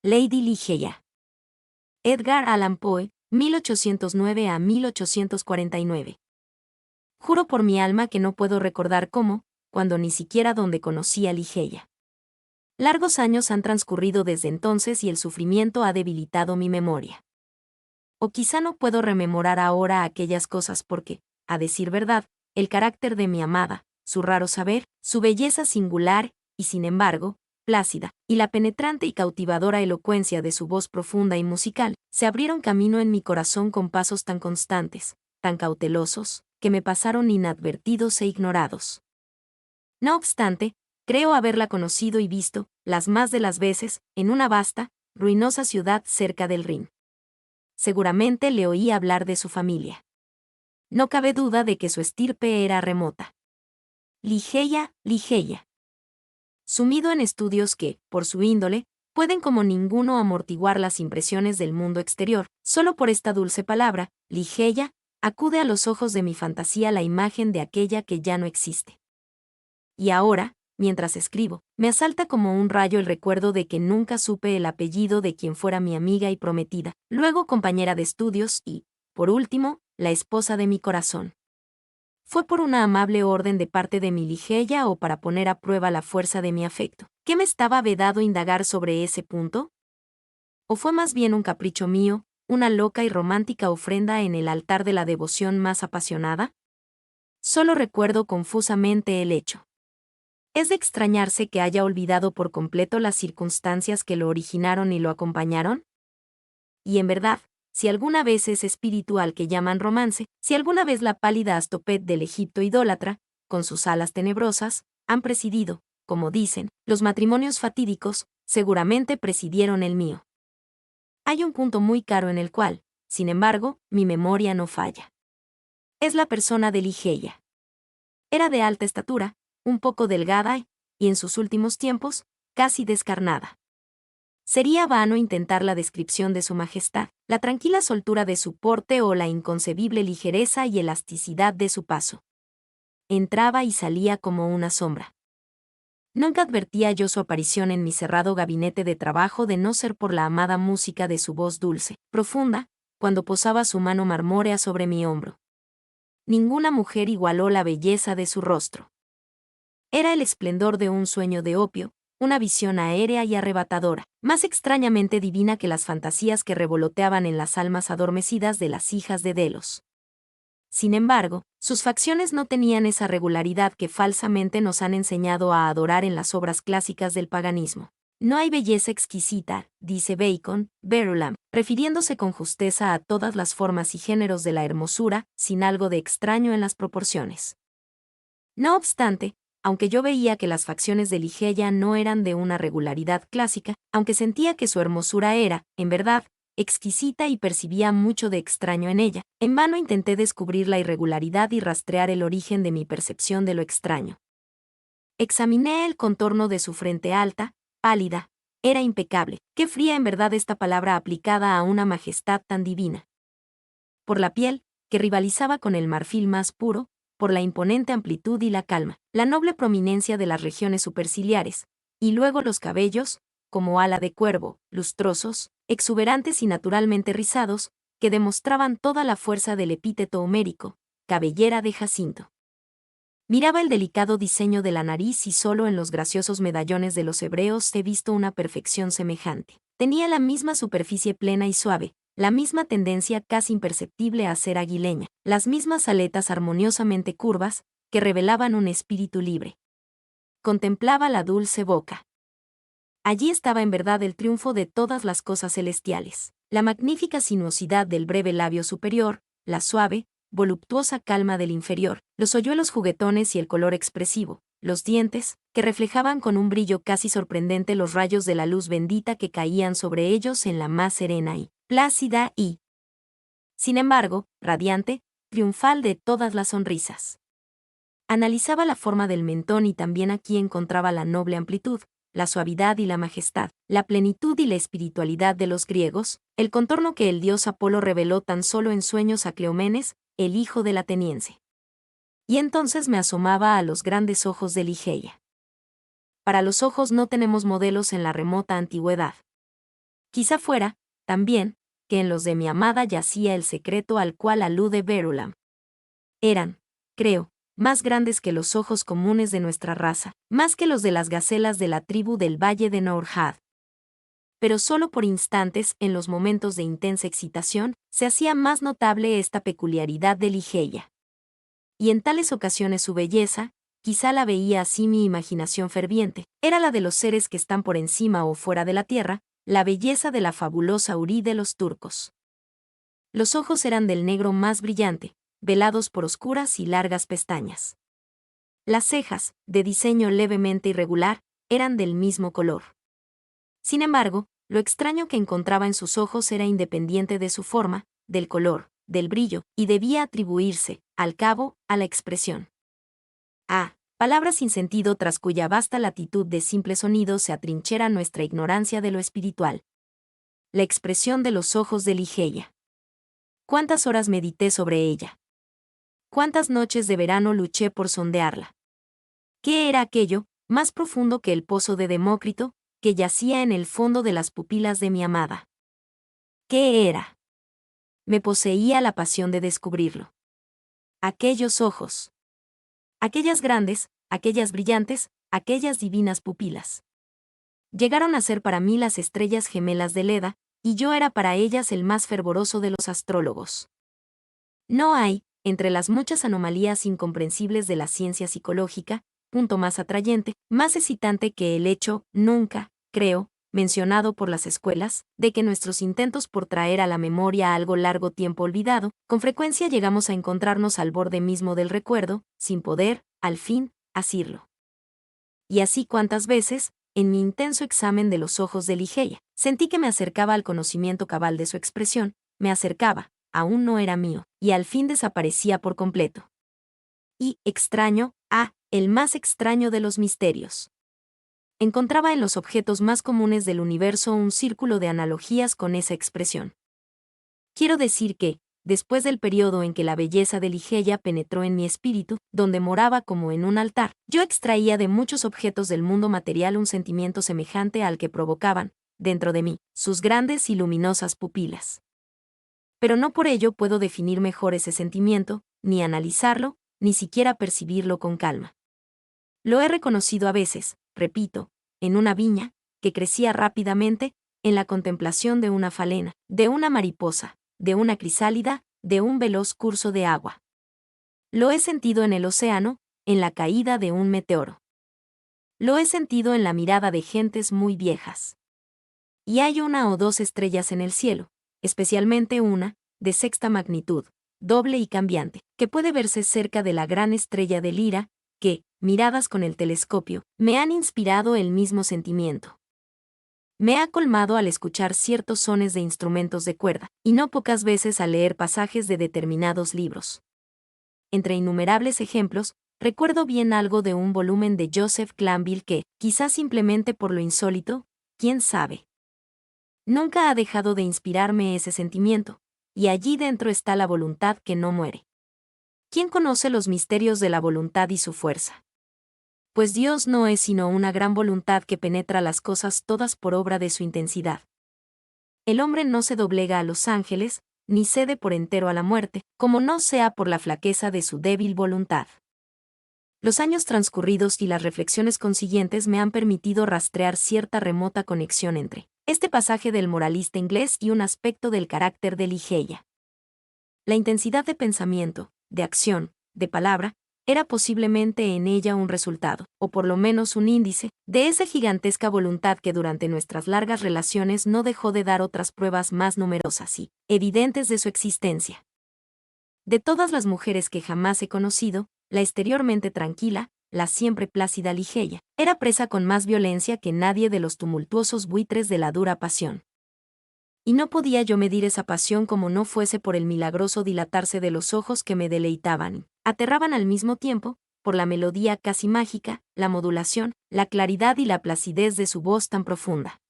Lady Ligeia. Edgar Allan Poe, 1809 a 1849. Juro por mi alma que no puedo recordar cómo, cuando ni siquiera dónde conocí a Ligeia. Largos años han transcurrido desde entonces y el sufrimiento ha debilitado mi memoria. O quizá no puedo rememorar ahora aquellas cosas porque, a decir verdad, el carácter de mi amada, su raro saber, su belleza singular, y sin embargo, plácida, y la penetrante y cautivadora elocuencia de su voz profunda y musical, se abrieron camino en mi corazón con pasos tan constantes, tan cautelosos, que me pasaron inadvertidos e ignorados. No obstante, creo haberla conocido y visto, las más de las veces, en una vasta, ruinosa ciudad cerca del Rin. Seguramente le oí hablar de su familia. No cabe duda de que su estirpe era remota. Ligeia, Ligeia. Sumido en estudios que, por su índole, pueden como ninguno amortiguar las impresiones del mundo exterior, solo por esta dulce palabra, Ligeia, acude a los ojos de mi fantasía la imagen de aquella que ya no existe. Y ahora, mientras escribo, me asalta como un rayo el recuerdo de que nunca supe el apellido de quien fuera mi amiga y prometida, luego compañera de estudios y, por último, la esposa de mi corazón. ¿Fue por una amable orden de parte de mi Ligeia o para poner a prueba la fuerza de mi afecto? ¿Qué me estaba vedado indagar sobre ese punto? ¿O fue más bien un capricho mío, una loca y romántica ofrenda en el altar de la devoción más apasionada? Solo recuerdo confusamente el hecho. Es de extrañarse que haya olvidado por completo las circunstancias que lo originaron y lo acompañaron. Y en verdad, si alguna vez ese espíritu al que llaman romance, si alguna vez la pálida Astopet del Egipto idólatra, con sus alas tenebrosas, han presidido, como dicen, los matrimonios fatídicos, seguramente presidieron el mío. Hay un punto muy caro en el cual, sin embargo, mi memoria no falla. Es la persona de Ligeia. Era de alta estatura, un poco delgada y, en sus últimos tiempos, casi descarnada. Sería vano intentar la descripción de su majestad, la tranquila soltura de su porte o la inconcebible ligereza y elasticidad de su paso. Entraba y salía como una sombra. Nunca advertía yo su aparición en mi cerrado gabinete de trabajo de no ser por la amada música de su voz dulce, profunda, cuando posaba su mano marmórea sobre mi hombro. Ninguna mujer igualó la belleza de su rostro. Era el esplendor de un sueño de opio, una visión aérea y arrebatadora, más extrañamente divina que las fantasías que revoloteaban en las almas adormecidas de las hijas de Delos. Sin embargo, sus facciones no tenían esa regularidad que falsamente nos han enseñado a adorar en las obras clásicas del paganismo. No hay belleza exquisita, dice Bacon, Verulam, refiriéndose con justeza a todas las formas y géneros de la hermosura, sin algo de extraño en las proporciones. No obstante, aunque yo veía que las facciones de Ligeia no eran de una regularidad clásica, aunque sentía que su hermosura era, en verdad, exquisita y percibía mucho de extraño en ella, en vano intenté descubrir la irregularidad y rastrear el origen de mi percepción de lo extraño. Examiné el contorno de su frente alta, pálida, era impecable, qué fría en verdad esta palabra aplicada a una majestad tan divina. Por la piel, que rivalizaba con el marfil más puro, por la imponente amplitud y la calma, la noble prominencia de las regiones superciliares, y luego los cabellos, como ala de cuervo, lustrosos, exuberantes y naturalmente rizados, que demostraban toda la fuerza del epíteto homérico, cabellera de Jacinto. Miraba el delicado diseño de la nariz y solo en los graciosos medallones de los hebreos he visto una perfección semejante. Tenía la misma superficie plena y suave, la misma tendencia casi imperceptible a ser aguileña, las mismas aletas armoniosamente curvas, que revelaban un espíritu libre. Contemplaba la dulce boca. Allí estaba en verdad el triunfo de todas las cosas celestiales, la magnífica sinuosidad del breve labio superior, la suave, voluptuosa calma del inferior, los hoyuelos juguetones y el color expresivo, los dientes, que reflejaban con un brillo casi sorprendente los rayos de la luz bendita que caían sobre ellos en la más serena y plácida y, sin embargo, radiante, triunfal de todas las sonrisas. Analizaba la forma del mentón y también aquí encontraba la noble amplitud, la suavidad y la majestad, la plenitud y la espiritualidad de los griegos, el contorno que el dios Apolo reveló tan solo en sueños a Cleomenes, el hijo del ateniense. Y entonces me asomaba a los grandes ojos de Ligeia. Para los ojos no tenemos modelos en la remota antigüedad. Quizá fuera, también, que en los de mi amada yacía el secreto al cual alude Verulam. Eran, creo, más grandes que los ojos comunes de nuestra raza, más que los de las gacelas de la tribu del valle de Nourjad. Pero solo por instantes, en los momentos de intensa excitación, se hacía más notable esta peculiaridad de Ligeia. Y en tales ocasiones su belleza, quizá la veía así mi imaginación ferviente, era la de los seres que están por encima o fuera de la tierra, la belleza de la fabulosa Hurí de los turcos. Los ojos eran del negro más brillante, velados por oscuras y largas pestañas. Las cejas, de diseño levemente irregular, eran del mismo color. Sin embargo, lo extraño que encontraba en sus ojos era independiente de su forma, del color, del brillo, y debía atribuirse, al cabo, a la expresión. Palabras sin sentido tras cuya vasta latitud de simple sonido se atrinchera nuestra ignorancia de lo espiritual. La expresión de los ojos de Ligeia. ¿Cuántas horas medité sobre ella? ¿Cuántas noches de verano luché por sondearla? ¿Qué era aquello, más profundo que el pozo de Demócrito, que yacía en el fondo de las pupilas de mi amada? ¿Qué era? Me poseía la pasión de descubrirlo. Aquellos ojos. Aquellas grandes, aquellas brillantes, aquellas divinas pupilas. Llegaron a ser para mí las estrellas gemelas de Leda, y yo era para ellas el más fervoroso de los astrólogos. No hay, entre las muchas anomalías incomprensibles de la ciencia psicológica, punto más atrayente, más excitante que el hecho, nunca, creo, mencionado por las escuelas, de que nuestros intentos por traer a la memoria algo largo tiempo olvidado, con frecuencia llegamos a encontrarnos al borde mismo del recuerdo, sin poder, al fin, asirlo. Y así cuántas veces, en mi intenso examen de los ojos de Ligeia, sentí que me acercaba al conocimiento cabal de su expresión, me acercaba, aún no era mío, y al fin desaparecía por completo. Y, extraño, el más extraño de los misterios. Encontraba en los objetos más comunes del universo un círculo de analogías con esa expresión. Quiero decir que, después del periodo en que la belleza de Ligeia penetró en mi espíritu, donde moraba como en un altar, yo extraía de muchos objetos del mundo material un sentimiento semejante al que provocaban, dentro de mí, sus grandes y luminosas pupilas. Pero no por ello puedo definir mejor ese sentimiento, ni analizarlo, ni siquiera percibirlo con calma. Lo he reconocido a veces, repito, en una viña, que crecía rápidamente, en la contemplación de una falena, de una mariposa, de una crisálida, de un veloz curso de agua. Lo he sentido en el océano, en la caída de un meteoro. Lo he sentido en la mirada de gentes muy viejas. Y hay una o dos estrellas en el cielo, especialmente una, de sexta magnitud, doble y cambiante, que puede verse cerca de la gran estrella de Lira, que, miradas con el telescopio, me han inspirado el mismo sentimiento. Me ha colmado al escuchar ciertos sones de instrumentos de cuerda, y no pocas veces al leer pasajes de determinados libros. Entre innumerables ejemplos, recuerdo bien algo de un volumen de Joseph Glanville que, quizás simplemente por lo insólito, quién sabe. Nunca ha dejado de inspirarme ese sentimiento, y allí dentro está la voluntad que no muere. ¿Quién conoce los misterios de la voluntad y su fuerza? Pues Dios no es sino una gran voluntad que penetra las cosas todas por obra de su intensidad. El hombre no se doblega a los ángeles, ni cede por entero a la muerte, como no sea por la flaqueza de su débil voluntad. Los años transcurridos y las reflexiones consiguientes me han permitido rastrear cierta remota conexión entre este pasaje del moralista inglés y un aspecto del carácter de Ligeia. La intensidad de pensamiento, de acción, de palabra, era posiblemente en ella un resultado, o por lo menos un índice, de esa gigantesca voluntad que durante nuestras largas relaciones no dejó de dar otras pruebas más numerosas y evidentes de su existencia. De todas las mujeres que jamás he conocido, la exteriormente tranquila, la siempre plácida Ligeia, era presa con más violencia que nadie de los tumultuosos buitres de la dura pasión. Y no podía yo medir esa pasión como no fuese por el milagroso dilatarse de los ojos que me deleitaban, aterraban al mismo tiempo, por la melodía casi mágica, la modulación, la claridad y la placidez de su voz tan profunda.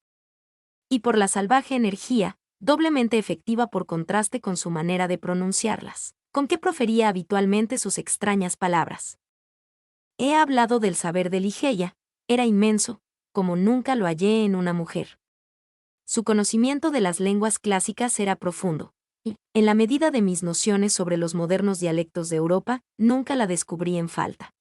Y por la salvaje energía, doblemente efectiva por contraste con su manera de pronunciarlas, con que profería habitualmente sus extrañas palabras. He hablado del saber de Ligeia, era inmenso, como nunca lo hallé en una mujer. Su conocimiento de las lenguas clásicas era profundo, y, en la medida de mis nociones sobre los modernos dialectos de Europa, nunca la descubrí en falta.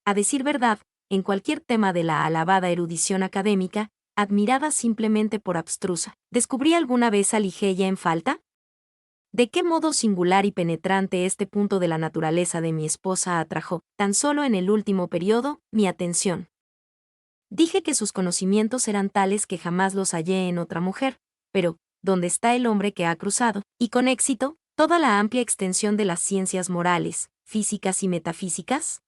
A decir verdad, en cualquier tema de la alabada erudición académica, admirada simplemente por abstrusa, ¿descubrí alguna vez a Ligeia en falta? ¿De qué modo singular y penetrante este punto de la naturaleza de mi esposa atrajo, tan solo en el último periodo, mi atención? Dije que sus conocimientos eran tales que jamás los hallé en otra mujer, pero, ¿dónde está el hombre que ha cruzado, y con éxito, toda la amplia extensión de las ciencias morales, físicas y metafísicas?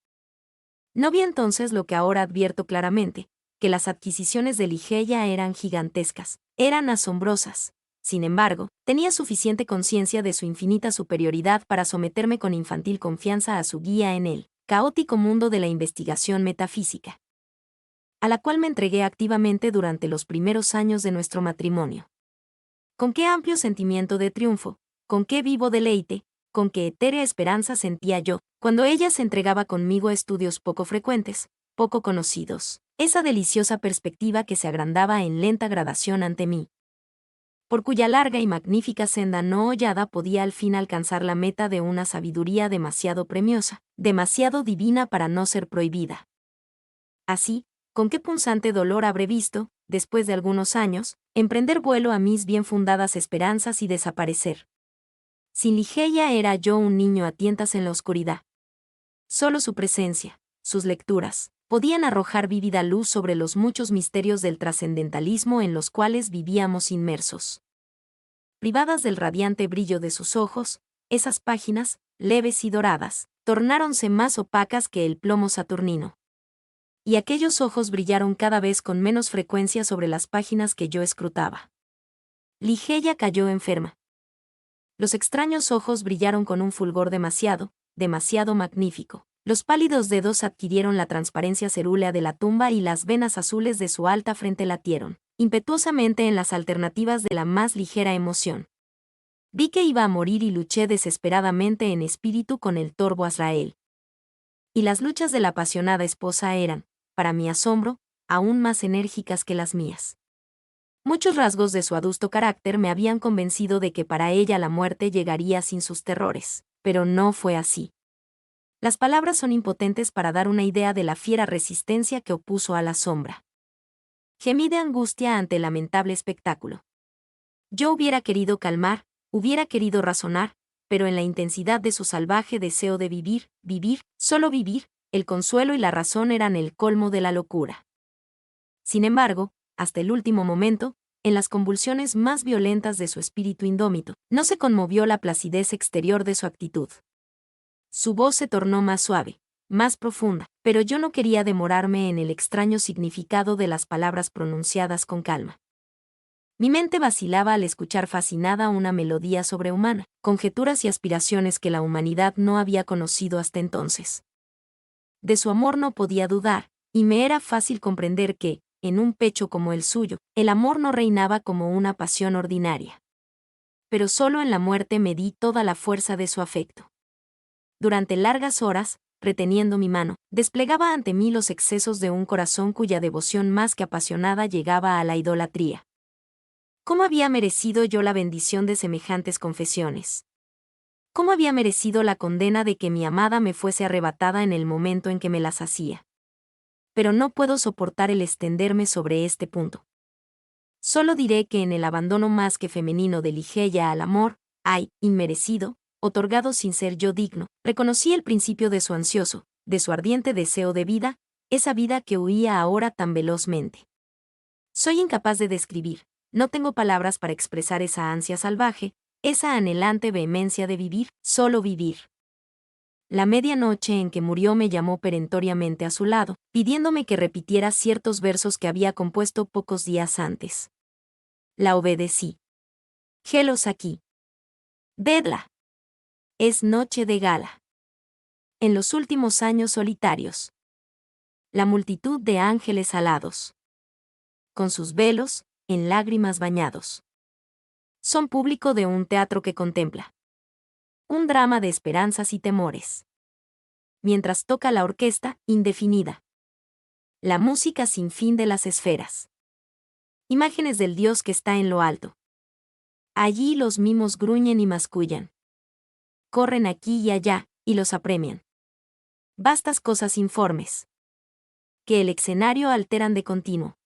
No vi entonces lo que ahora advierto claramente, que las adquisiciones de Ligeia eran gigantescas, eran asombrosas. Sin embargo, tenía suficiente conciencia de su infinita superioridad para someterme con infantil confianza a su guía en el caótico mundo de la investigación metafísica, a la cual me entregué activamente durante los primeros años de nuestro matrimonio. Con qué amplio sentimiento de triunfo, con qué vivo deleite, con qué etérea esperanza sentía yo, cuando ella se entregaba conmigo a estudios poco frecuentes, poco conocidos, esa deliciosa perspectiva que se agrandaba en lenta gradación ante mí, por cuya larga y magnífica senda no hollada podía al fin alcanzar la meta de una sabiduría demasiado premiosa, demasiado divina para no ser prohibida. Así, con qué punzante dolor habré visto, después de algunos años, emprender vuelo a mis bien fundadas esperanzas y desaparecer. Sin Ligeia era yo un niño a tientas en la oscuridad. Solo su presencia, sus lecturas, podían arrojar vívida luz sobre los muchos misterios del trascendentalismo en los cuales vivíamos inmersos. Privadas del radiante brillo de sus ojos, esas páginas, leves y doradas, tornáronse más opacas que el plomo saturnino. Y aquellos ojos brillaron cada vez con menos frecuencia sobre las páginas que yo escrutaba. Ligeia cayó enferma. Los extraños ojos brillaron con un fulgor demasiado magnífico. Los pálidos dedos adquirieron la transparencia cerúlea de la tumba y las venas azules de su alta frente latieron, impetuosamente en las alternativas de la más ligera emoción. Vi que iba a morir y luché desesperadamente en espíritu con el torvo Azrael. Y las luchas de la apasionada esposa eran, para mi asombro, aún más enérgicas que las mías. Muchos rasgos de su adusto carácter me habían convencido de que para ella la muerte llegaría sin sus terrores, pero no fue así. Las palabras son impotentes para dar una idea de la fiera resistencia que opuso a la sombra. Gemí de angustia ante el lamentable espectáculo. Yo hubiera querido calmar, hubiera querido razonar, pero en la intensidad de su salvaje deseo de vivir, solo vivir, el consuelo y la razón eran el colmo de la locura. Sin embargo, hasta el último momento, en las convulsiones más violentas de su espíritu indómito, no se conmovió la placidez exterior de su actitud. Su voz se tornó más suave, más profunda, pero yo no quería demorarme en el extraño significado de las palabras pronunciadas con calma. Mi mente vacilaba al escuchar fascinada una melodía sobrehumana, conjeturas y aspiraciones que la humanidad no había conocido hasta entonces. De su amor no podía dudar, y me era fácil comprender que, en un pecho como el suyo, el amor no reinaba como una pasión ordinaria. Pero solo en la muerte me di toda la fuerza de su afecto. Durante largas horas, reteniendo mi mano, desplegaba ante mí los excesos de un corazón cuya devoción más que apasionada llegaba a la idolatría. ¿Cómo había merecido yo la bendición de semejantes confesiones? ¿Cómo había merecido la condena de que mi amada me fuese arrebatada en el momento en que me las hacía? Pero no puedo soportar el extenderme sobre este punto. Solo diré que en el abandono más que femenino de Ligeia al amor, hay, inmerecido, otorgado sin ser yo digno, reconocí el principio de su ansioso, de su ardiente deseo de vida, esa vida que huía ahora tan velozmente. Soy incapaz de describir, no tengo palabras para expresar esa ansia salvaje, esa anhelante vehemencia de vivir, solo vivir. La medianoche en que murió me llamó perentoriamente a su lado, pidiéndome que repitiera ciertos versos que había compuesto pocos días antes. La obedecí. Helos aquí. Vedla. Es noche de gala. En los últimos años solitarios. La multitud de ángeles alados. Con sus velos, en lágrimas bañados. Son público de un teatro que contempla. Un drama de esperanzas y temores. Mientras toca la orquesta, indefinida. La música sin fin de las esferas. Imágenes del Dios que está en lo alto. Allí los mimos gruñen y mascullan. Corren aquí y allá, y los apremian. Vastas cosas informes. Que el escenario alteran de continuo.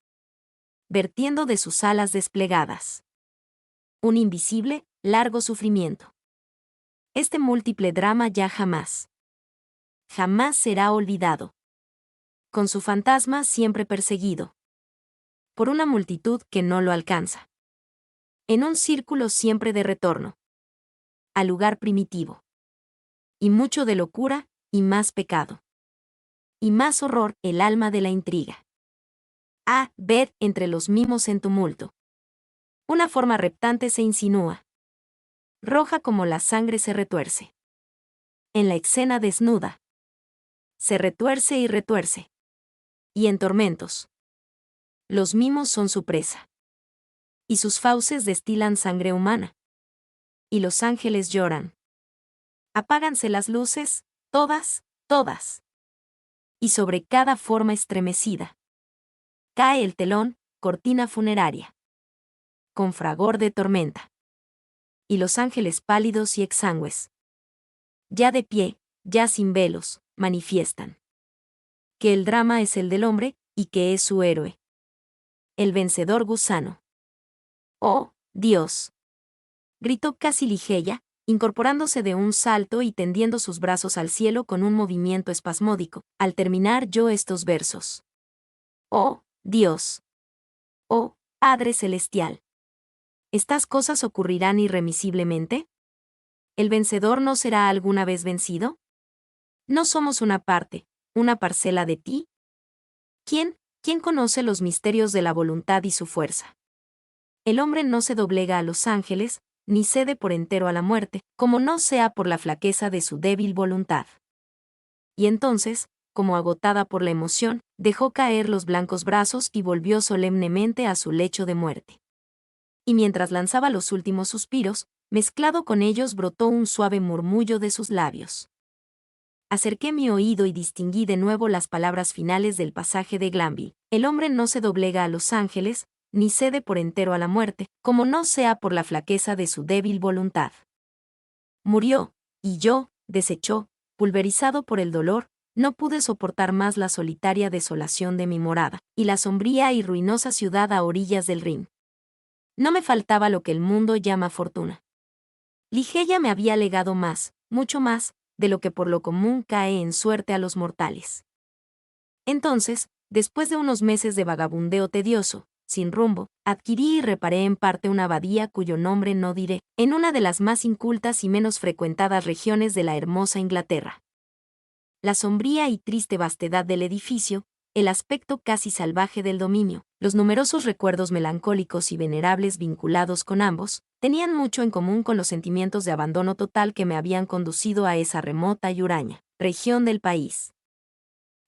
Vertiendo de sus alas desplegadas. Un invisible, largo sufrimiento. Este múltiple drama ya jamás será olvidado. Con su fantasma siempre perseguido. Por una multitud que no lo alcanza. En un círculo siempre de retorno. Al lugar primitivo. Y mucho de locura, y más pecado. Y más horror, el alma de la intriga. Ved entre los mimos en tumulto. Una forma reptante se insinúa. Roja como la sangre se retuerce. En la escena desnuda. Se retuerce y retuerce. Y en tormentos. Los mimos son su presa. Y sus fauces destilan sangre humana. Y los ángeles lloran. Apáganse las luces, todas, todas. Y sobre cada forma estremecida. Cae el telón, cortina funeraria. Con fragor de tormenta. Y los ángeles pálidos y exangües. Ya de pie, ya sin velos, manifiestan. Que el drama es el del hombre, y que es su héroe. El vencedor gusano. ¡Oh, Dios! Gritó casi Ligeia, incorporándose de un salto y tendiendo sus brazos al cielo con un movimiento espasmódico, al terminar yo estos versos. ¡Oh, Dios! ¡Oh, Padre Celestial! ¿Estas cosas ocurrirán irremisiblemente? ¿El vencedor no será alguna vez vencido? ¿No somos una parte, una parcela de ti? ¿Quién conoce los misterios de la voluntad y su fuerza? El hombre no se doblega a los ángeles, ni cede por entero a la muerte, como no sea por la flaqueza de su débil voluntad. Y entonces, como agotada por la emoción, dejó caer los blancos brazos y volvió solemnemente a su lecho de muerte. Y mientras lanzaba los últimos suspiros, mezclado con ellos brotó un suave murmullo de sus labios. Acerqué mi oído y distinguí de nuevo las palabras finales del pasaje de Glanville. El hombre no se doblega a los ángeles, ni cede por entero a la muerte, como no sea por la flaqueza de su débil voluntad. Murió, y yo, deshecho, pulverizado por el dolor, no pude soportar más la solitaria desolación de mi morada, y la sombría y ruinosa ciudad a orillas del Rin. No me faltaba lo que el mundo llama fortuna. Ligeia me había legado más, mucho más, de lo que por lo común cae en suerte a los mortales. Entonces, después de unos meses de vagabundeo tedioso, sin rumbo, adquirí y reparé en parte una abadía cuyo nombre no diré, en una de las más incultas y menos frecuentadas regiones de la hermosa Inglaterra. La sombría y triste vastedad del edificio, el aspecto casi salvaje del dominio, los numerosos recuerdos melancólicos y venerables vinculados con ambos, tenían mucho en común con los sentimientos de abandono total que me habían conducido a esa remota y huraña región del país.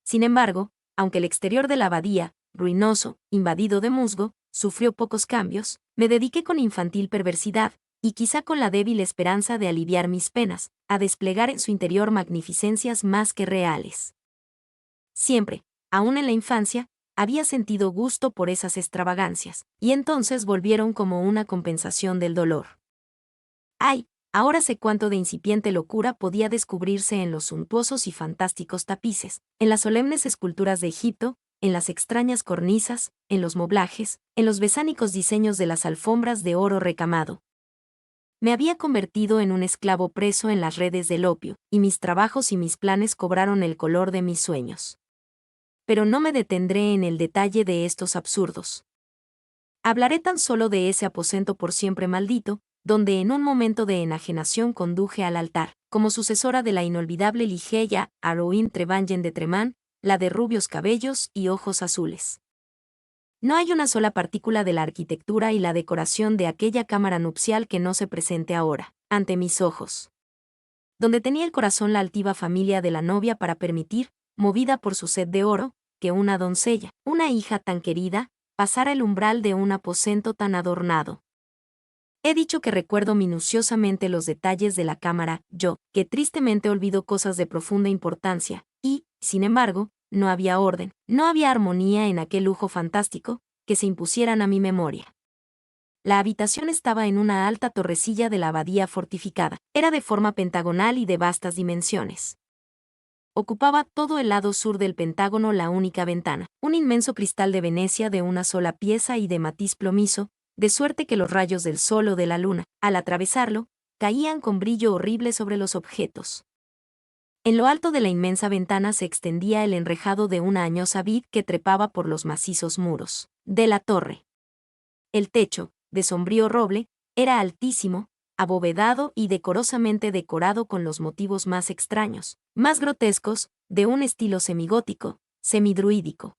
Sin embargo, aunque el exterior de la abadía, ruinoso, invadido de musgo, sufrió pocos cambios, me dediqué con infantil perversidad, y quizá con la débil esperanza de aliviar mis penas, a desplegar en su interior magnificencias más que reales. Siempre, aún en la infancia, había sentido gusto por esas extravagancias, y entonces volvieron como una compensación del dolor. ¡Ay! Ahora sé cuánto de incipiente locura podía descubrirse en los suntuosos y fantásticos tapices, en las solemnes esculturas de Egipto, en las extrañas cornisas, en los moblajes, en los besánicos diseños de las alfombras de oro recamado. Me había convertido en un esclavo preso en las redes del opio, y mis trabajos y mis planes cobraron el color de mis sueños. Pero no me detendré en el detalle de estos absurdos. Hablaré tan solo de ese aposento por siempre maldito, donde en un momento de enajenación conduje al altar, como sucesora de la inolvidable Ligeia Arouin Trevangen de Tremán, la de rubios cabellos y ojos azules. No hay una sola partícula de la arquitectura y la decoración de aquella cámara nupcial que no se presente ahora, ante mis ojos. Donde tenía el corazón la altiva familia de la novia para permitir, movida por su sed de oro, que una doncella, una hija tan querida, pasara el umbral de un aposento tan adornado. He dicho que recuerdo minuciosamente los detalles de la cámara, yo, que tristemente olvido cosas de profunda importancia, y, sin embargo, no había orden, no había armonía en aquel lujo fantástico, que se impusieran a mi memoria. La habitación estaba en una alta torrecilla de la abadía fortificada. Era de forma pentagonal y de vastas dimensiones. Ocupaba todo el lado sur del pentágono la única ventana, un inmenso cristal de Venecia de una sola pieza y de matiz plomizo, de suerte que los rayos del sol o de la luna, al atravesarlo, caían con brillo horrible sobre los objetos. En lo alto de la inmensa ventana se extendía el enrejado de una añosa vid que trepaba por los macizos muros de la torre. El techo, de sombrío roble, era altísimo, abovedado y decorosamente decorado con los motivos más extraños, más grotescos, de un estilo semigótico, semidruídico.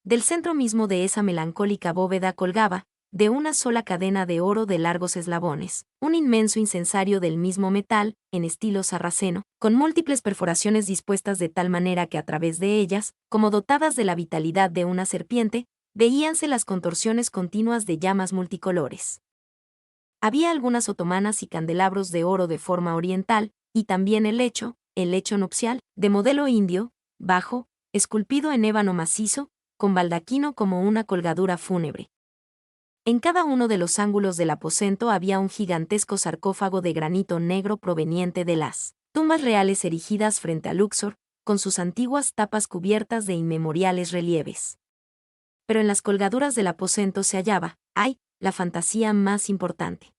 Del centro mismo de esa melancólica bóveda colgaba, de una sola cadena de oro de largos eslabones, un inmenso incensario del mismo metal, en estilo sarraceno, con múltiples perforaciones dispuestas de tal manera que a través de ellas, como dotadas de la vitalidad de una serpiente, veíanse las contorsiones continuas de llamas multicolores. Había algunas otomanas y candelabros de oro de forma oriental, y también el lecho nupcial, de modelo indio, bajo, esculpido en ébano macizo, con baldaquino como una colgadura fúnebre. En cada uno de los ángulos del aposento había un gigantesco sarcófago de granito negro proveniente de las tumbas reales erigidas frente a Luxor, con sus antiguas tapas cubiertas de inmemoriales relieves. Pero en las colgaduras del aposento se hallaba, la fantasía más importante.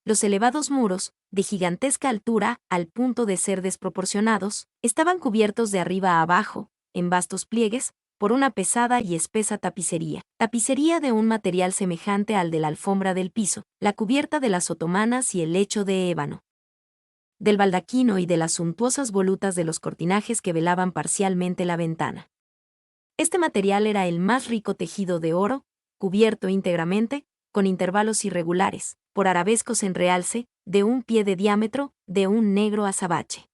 Los elevados muros, de gigantesca altura al punto de ser desproporcionados, estaban cubiertos de arriba a abajo, en vastos pliegues, por una pesada y espesa tapicería de un material semejante al de la alfombra del piso, la cubierta de las otomanas y el lecho de ébano, del baldaquino y de las suntuosas volutas de los cortinajes que velaban parcialmente la ventana. Este material era el más rico tejido de oro, cubierto íntegramente, con intervalos irregulares, por arabescos en realce, de un pie de diámetro, de un negro azabache.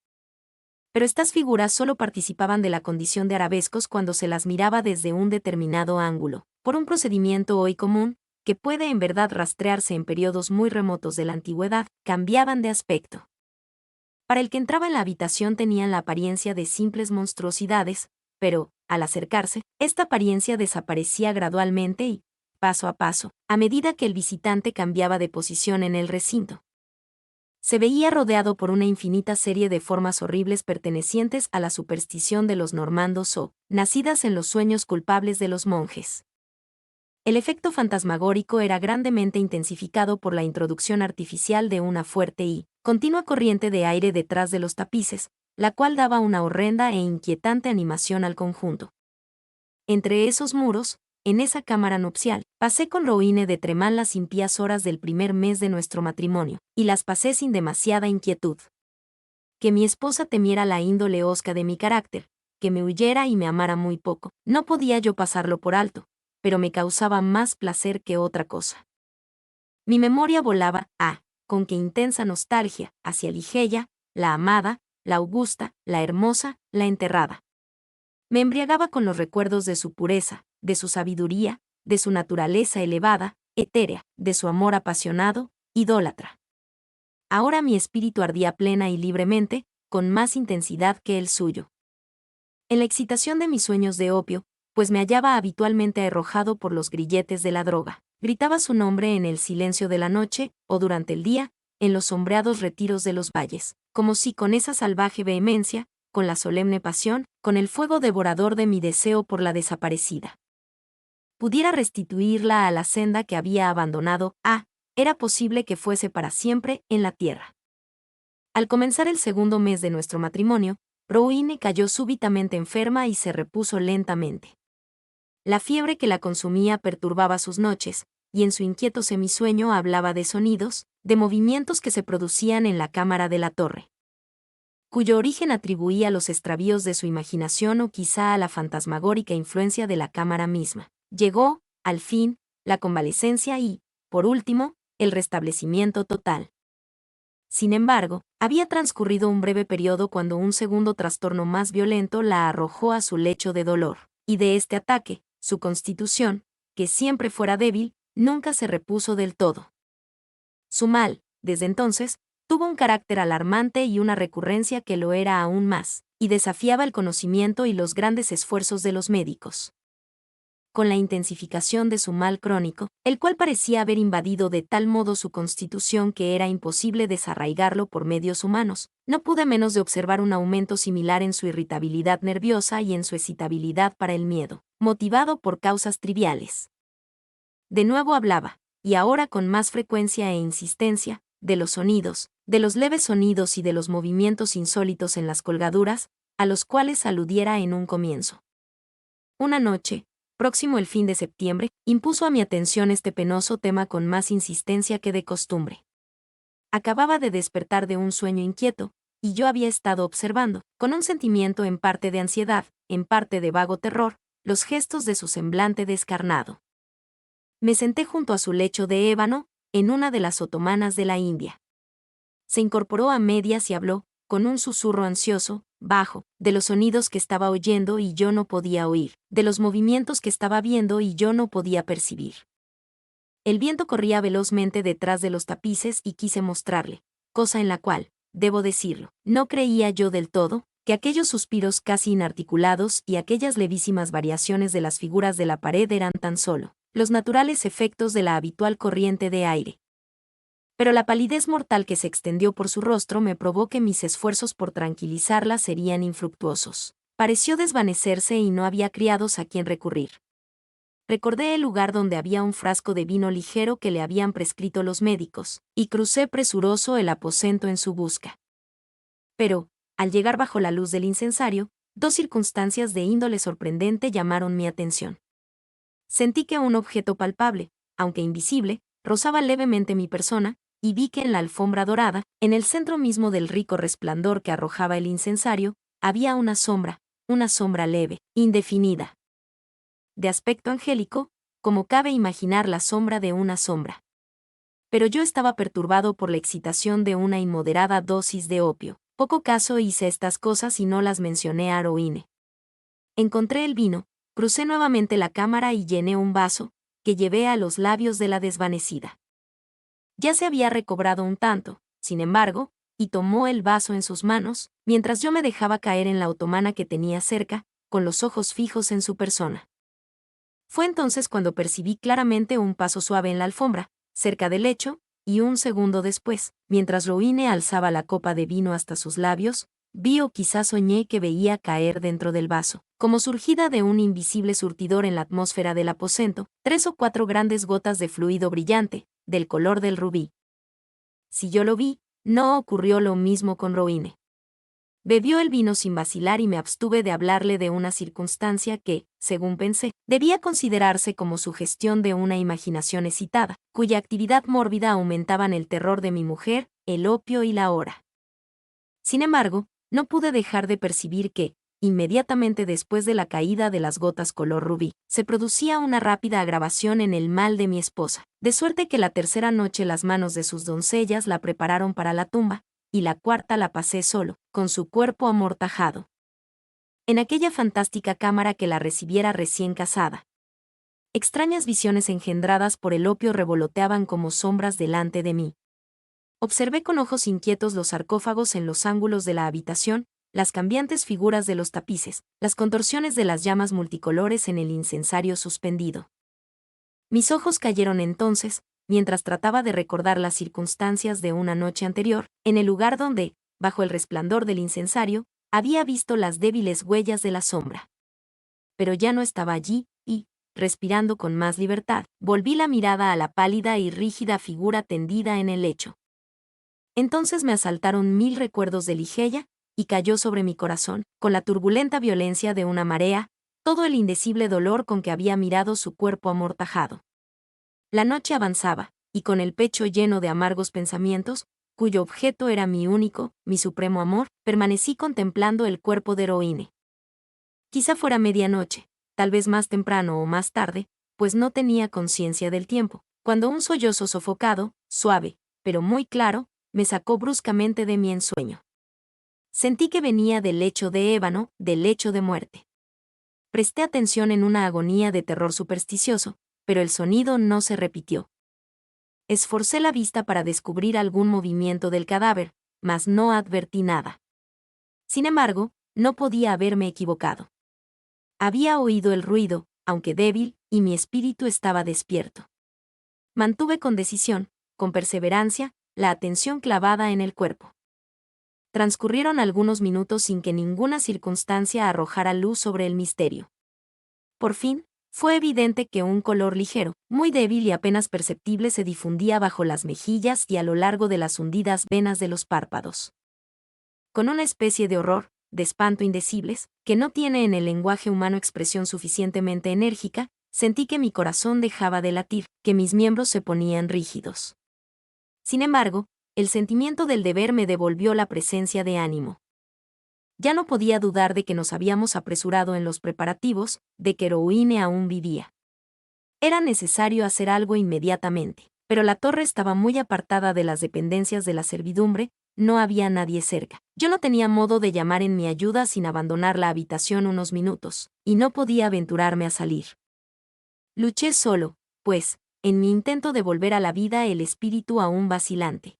Pero estas figuras solo participaban de la condición de arabescos cuando se las miraba desde un determinado ángulo, por un procedimiento hoy común, que puede en verdad rastrearse en periodos muy remotos de la antigüedad, cambiaban de aspecto. Para el que entraba en la habitación tenían la apariencia de simples monstruosidades, pero, al acercarse, esta apariencia desaparecía gradualmente y, paso a paso, a medida que el visitante cambiaba de posición en el recinto. Se veía rodeado por una infinita serie de formas horribles pertenecientes a la superstición de los normandos o, nacidas en los sueños culpables de los monjes. El efecto fantasmagórico era grandemente intensificado por la introducción artificial de una fuerte y continua corriente de aire detrás de los tapices, la cual daba una horrenda e inquietante animación al conjunto. Entre esos muros, en esa cámara nupcial, pasé con Rowena de Tremán las impías horas del primer mes de nuestro matrimonio, y las pasé sin demasiada inquietud. Que mi esposa temiera la índole hosca de mi carácter, que me huyera y me amara muy poco, no podía yo pasarlo por alto, pero me causaba más placer que otra cosa. Mi memoria volaba, con qué intensa nostalgia, hacia Ligeia, la amada, la augusta, la hermosa, la enterrada. Me embriagaba con los recuerdos de su pureza, de su sabiduría, de su naturaleza elevada, etérea, de su amor apasionado, idólatra. Ahora mi espíritu ardía plena y libremente, con más intensidad que el suyo. En la excitación de mis sueños de opio, pues me hallaba habitualmente arrojado por los grilletes de la droga, gritaba su nombre en el silencio de la noche, o durante el día, en los sombreados retiros de los valles, como si con esa salvaje vehemencia, con la solemne pasión, con el fuego devorador de mi deseo por la desaparecida, pudiera restituirla a la senda que había abandonado, era posible que fuese para siempre en la tierra. Al comenzar el segundo mes de nuestro matrimonio, Rowena cayó súbitamente enferma y se repuso lentamente. La fiebre que la consumía perturbaba sus noches, y en su inquieto semisueño hablaba de sonidos, de movimientos que se producían en la cámara de la torre, cuyo origen atribuía a los extravíos de su imaginación o quizá a la fantasmagórica influencia de la cámara misma. Llegó, al fin, la convalecencia y, por último, el restablecimiento total. Sin embargo, había transcurrido un breve periodo cuando un segundo trastorno más violento la arrojó a su lecho de dolor, y de este ataque, su constitución, que siempre fuera débil, nunca se repuso del todo. Su mal, desde entonces, tuvo un carácter alarmante y una recurrencia que lo era aún más, y desafiaba el conocimiento y los grandes esfuerzos de los médicos. con la intensificación de su mal crónico, el cual parecía haber invadido de tal modo su constitución que era imposible desarraigarlo por medios humanos, no pude menos de observar un aumento similar en su irritabilidad nerviosa y en su excitabilidad para el miedo, motivado por causas triviales. De nuevo hablaba, y ahora con más frecuencia e insistencia, de los sonidos, de los leves sonidos y de los movimientos insólitos en las colgaduras, a los cuales aludiera en un comienzo. Una noche, próximo el fin de septiembre, impuso a mi atención este penoso tema con más insistencia que de costumbre. Acababa de despertar de un sueño inquieto, y yo había estado observando, con un sentimiento en parte de ansiedad, en parte de vago terror, los gestos de su semblante descarnado. Me senté junto a su lecho de ébano, en una de las otomanas de la India. Se incorporó a medias y habló, con un susurro ansioso, bajo, de los sonidos que estaba oyendo y yo no podía oír, de los movimientos que estaba viendo y yo no podía percibir. El viento corría velozmente detrás de los tapices y quise mostrarle, cosa en la cual, debo decirlo, no creía yo del todo, que aquellos suspiros casi inarticulados y aquellas levísimas variaciones de las figuras de la pared eran tan solo los naturales efectos de la habitual corriente de aire. Pero la palidez mortal que se extendió por su rostro me probó que mis esfuerzos por tranquilizarla serían infructuosos. Pareció desvanecerse y no había criados a quien recurrir. Recordé el lugar donde había un frasco de vino ligero que le habían prescrito los médicos, y crucé presuroso el aposento en su busca. Pero, al llegar bajo la luz del incensario, dos circunstancias de índole sorprendente llamaron mi atención. Sentí que un objeto palpable, aunque invisible, rozaba levemente mi persona, y vi que en la alfombra dorada, en el centro mismo del rico resplandor que arrojaba el incensario, había una sombra leve, indefinida. De aspecto angélico, como cabe imaginar la sombra de una sombra. Pero yo estaba perturbado por la excitación de una inmoderada dosis de opio. Poco caso hice estas cosas y no las mencioné a Aroine. Encontré el vino, crucé nuevamente la cámara y llené un vaso, que llevé a los labios de la desvanecida. Ya se había recobrado un tanto, sin embargo, y tomó el vaso en sus manos, mientras yo me dejaba caer en la otomana que tenía cerca, con los ojos fijos en su persona. Fue entonces cuando percibí claramente un paso suave en la alfombra, cerca del lecho, y un segundo después, mientras Roine alzaba la copa de vino hasta sus labios, vi o quizás soñé que veía caer dentro del vaso, como surgida de un invisible surtidor en la atmósfera del aposento, 3 o 4 grandes gotas de fluido brillante, del color del rubí. Si yo lo vi, no ocurrió lo mismo con Roine. Bebió el vino sin vacilar y me abstuve de hablarle de una circunstancia que, según pensé, debía considerarse como sugestión de una imaginación excitada, cuya actividad mórbida aumentaban el terror de mi mujer, el opio y la hora. Sin embargo, no pude dejar de percibir que, inmediatamente después de la caída de las gotas color rubí, se producía una rápida agravación en el mal de mi esposa, de suerte que la tercera noche las manos de sus doncellas la prepararon para la tumba, y la cuarta la pasé solo, con su cuerpo amortajado. En aquella fantástica cámara que la recibiera recién casada. Extrañas visiones engendradas por el opio revoloteaban como sombras delante de mí. Observé con ojos inquietos los sarcófagos en los ángulos de la habitación, las cambiantes figuras de los tapices, las contorsiones de las llamas multicolores en el incensario suspendido. Mis ojos cayeron entonces, mientras trataba de recordar las circunstancias de una noche anterior, en el lugar donde, bajo el resplandor del incensario, había visto las débiles huellas de la sombra. Pero ya no estaba allí, y, respirando con más libertad, volví la mirada a la pálida y rígida figura tendida en el lecho. Entonces me asaltaron 1000 recuerdos de Ligeia, y cayó sobre mi corazón, con la turbulenta violencia de una marea, todo el indecible dolor con que había mirado su cuerpo amortajado. La noche avanzaba, y con el pecho lleno de amargos pensamientos, cuyo objeto era mi único, mi supremo amor, permanecí contemplando el cuerpo de Roine. Quizá fuera medianoche, tal vez más temprano o más tarde, pues no tenía conciencia del tiempo, cuando un sollozo sofocado, suave, pero muy claro, me sacó bruscamente de mi ensueño. Sentí que venía del lecho de ébano, del lecho de muerte. Presté atención en una agonía de terror supersticioso, pero el sonido no se repitió. Esforcé la vista para descubrir algún movimiento del cadáver, mas no advertí nada. Sin embargo, no podía haberme equivocado. Había oído el ruido, aunque débil, y mi espíritu estaba despierto. Mantuve con decisión, con perseverancia, la atención clavada en el cuerpo. Transcurrieron algunos minutos sin que ninguna circunstancia arrojara luz sobre el misterio. Por fin, fue evidente que un color ligero, muy débil y apenas perceptible se difundía bajo las mejillas y a lo largo de las hundidas venas de los párpados. Con una especie de horror, de espanto indecibles, que no tiene en el lenguaje humano expresión suficientemente enérgica, sentí que mi corazón dejaba de latir, que mis miembros se ponían rígidos. Sin embargo, el sentimiento del deber me devolvió la presencia de ánimo. Ya no podía dudar de que nos habíamos apresurado en los preparativos, de que Rowena aún vivía. Era necesario hacer algo inmediatamente, pero la torre estaba muy apartada de las dependencias de la servidumbre, no había nadie cerca. Yo no tenía modo de llamar en mi ayuda sin abandonar la habitación unos minutos, y no podía aventurarme a salir. Luché solo, pues, en mi intento de volver a la vida el espíritu aún vacilante.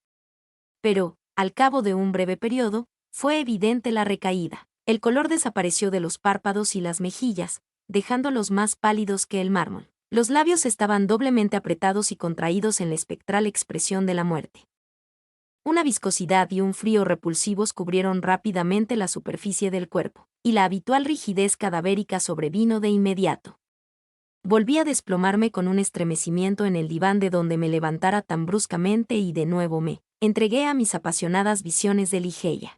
Pero, al cabo de un breve periodo, fue evidente la recaída. El color desapareció de los párpados y las mejillas, dejándolos más pálidos que el mármol. Los labios estaban doblemente apretados y contraídos en la espectral expresión de la muerte. Una viscosidad y un frío repulsivos cubrieron rápidamente la superficie del cuerpo, y la habitual rigidez cadavérica sobrevino de inmediato. Volví a desplomarme con un estremecimiento en el diván de donde me levantara tan bruscamente y de nuevo me entregué a mis apasionadas visiones de Ligeia.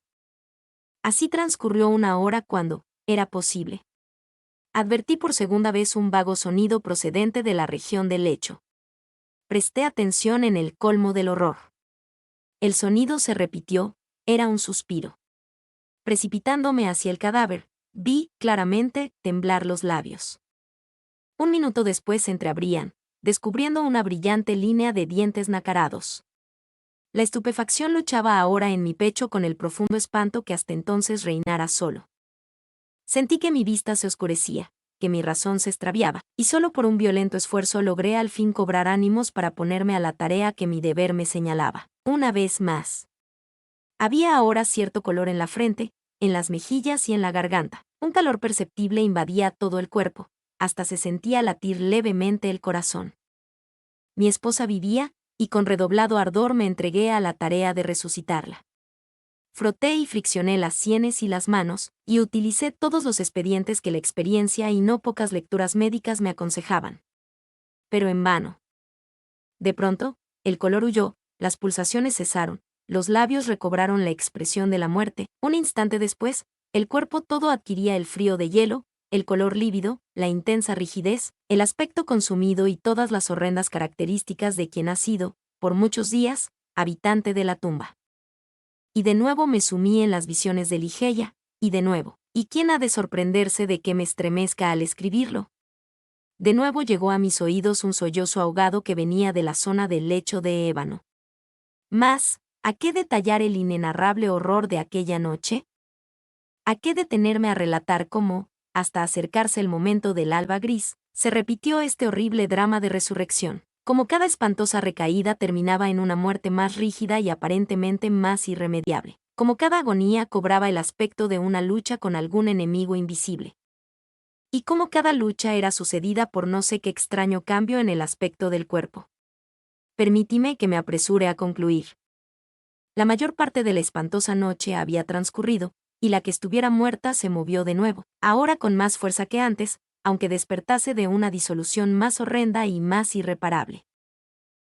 Así transcurrió una hora cuando, era posible, advertí por segunda vez un vago sonido procedente de la región del lecho. Presté atención en el colmo del horror. El sonido se repitió, era un suspiro. Precipitándome hacia el cadáver, vi, claramente, temblar los labios. Un minuto después se entreabrían, descubriendo una brillante línea de dientes nacarados. La estupefacción luchaba ahora en mi pecho con el profundo espanto que hasta entonces reinara solo. Sentí que mi vista se oscurecía, que mi razón se extraviaba, y solo por un violento esfuerzo logré al fin cobrar ánimos para ponerme a la tarea que mi deber me señalaba. Una vez más. Había ahora cierto color en la frente, en las mejillas y en la garganta. Un calor perceptible invadía todo el cuerpo, hasta se sentía latir levemente el corazón. Mi esposa vivía, y con redoblado ardor me entregué a la tarea de resucitarla. Froté y friccioné las sienes y las manos, y utilicé todos los expedientes que la experiencia y no pocas lecturas médicas me aconsejaban. Pero en vano. De pronto, el color huyó, las pulsaciones cesaron, los labios recobraron la expresión de la muerte. Un instante después, el cuerpo todo adquiría el frío de hielo, el color lívido, la intensa rigidez, el aspecto consumido y todas las horrendas características de quien ha sido, por muchos días, habitante de la tumba. Y de nuevo me sumí en las visiones de Ligeia, y de nuevo, ¿y quién ha de sorprenderse de que me estremezca al escribirlo? De nuevo llegó a mis oídos un sollozo ahogado que venía de la zona del lecho de ébano. Mas, ¿a qué detallar el inenarrable horror de aquella noche? ¿A qué detenerme a relatar cómo, hasta acercarse el momento del alba gris, se repitió este horrible drama de resurrección? Como cada espantosa recaída terminaba en una muerte más rígida y aparentemente más irremediable. Como cada agonía cobraba el aspecto de una lucha con algún enemigo invisible. Y como cada lucha era sucedida por no sé qué extraño cambio en el aspecto del cuerpo. Permítime que me apresure a concluir. La mayor parte de la espantosa noche había transcurrido, y la que estuviera muerta se movió de nuevo, ahora con más fuerza que antes, aunque despertase de una disolución más horrenda y más irreparable.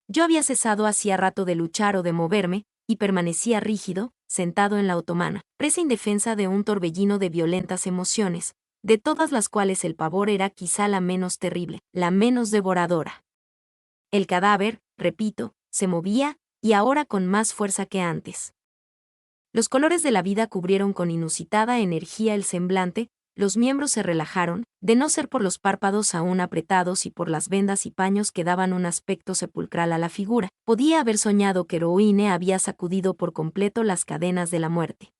Yo había cesado hacía rato de luchar o de moverme, y permanecía rígido, sentado en la otomana, presa indefensa de un torbellino de violentas emociones, de todas las cuales el pavor era quizá la menos terrible, la menos devoradora. El cadáver, repito, se movía, y ahora con más fuerza que antes. Los colores de la vida cubrieron con inusitada energía el semblante, los miembros se relajaron, de no ser por los párpados aún apretados y por las vendas y paños que daban un aspecto sepulcral a la figura. Podía haber soñado que Rowena había sacudido por completo las cadenas de la muerte.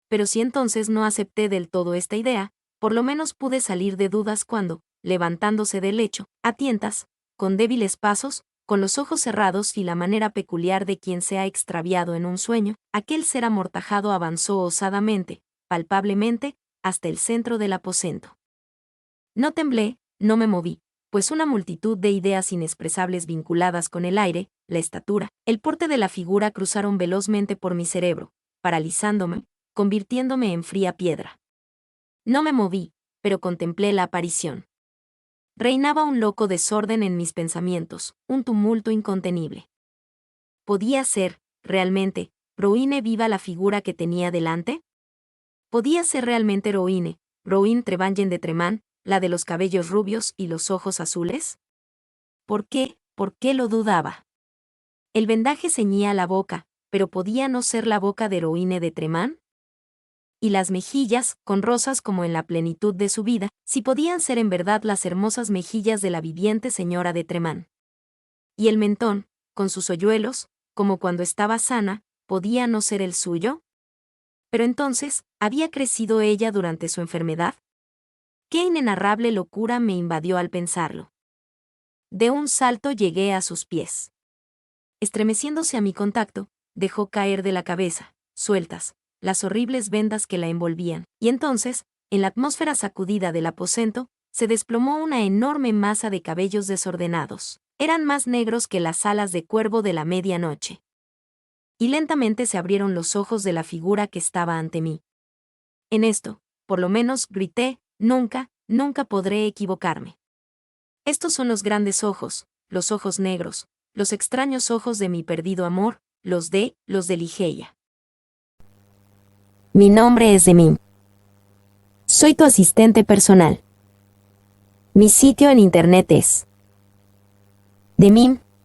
Pero si entonces no acepté del todo esta idea, por lo menos pude salir de dudas cuando, levantándose del lecho, a tientas, con débiles pasos, con los ojos cerrados y la manera peculiar de quien se ha extraviado en un sueño, aquel ser amortajado avanzó osadamente, palpablemente, hasta el centro del aposento. No temblé, no me moví, pues una multitud de ideas inexpresables vinculadas con el aire, la estatura, el porte de la figura cruzaron velozmente por mi cerebro, paralizándome, convirtiéndome en fría piedra. No me moví, pero contemplé la aparición. Reinaba un loco desorden en mis pensamientos, un tumulto incontenible. ¿Podía ser, realmente, Roine viva la figura que tenía delante? ¿Podía ser realmente Roine Trevangen de Tremán, la de los cabellos rubios y los ojos azules? ¿Por qué? ¿Por qué lo dudaba? El vendaje ceñía la boca, pero ¿podía no ser la boca de Roine de Tremán? Y las mejillas, con rosas como en la plenitud de su vida, si podían ser en verdad las hermosas mejillas de la viviente señora de Tremán. Y el mentón, con sus hoyuelos, como cuando estaba sana, ¿podía no ser el suyo? Pero entonces, ¿había crecido ella durante su enfermedad? Qué inenarrable locura me invadió al pensarlo. De un salto llegué a sus pies. Estremeciéndose a mi contacto, dejó caer de la cabeza, sueltas, las horribles vendas que la envolvían, y entonces, en la atmósfera sacudida del aposento, se desplomó una enorme masa de cabellos desordenados. Eran más negros que las alas de cuervo de la medianoche. Y lentamente se abrieron los ojos de la figura que estaba ante mí. En esto, por lo menos, grité, nunca, nunca podré equivocarme. Estos son los grandes ojos, los ojos negros, los extraños ojos de mi perdido amor, los de Ligeia. Mi nombre es Demim. Soy tu asistente personal. Mi sitio en internet es demim.es.tl.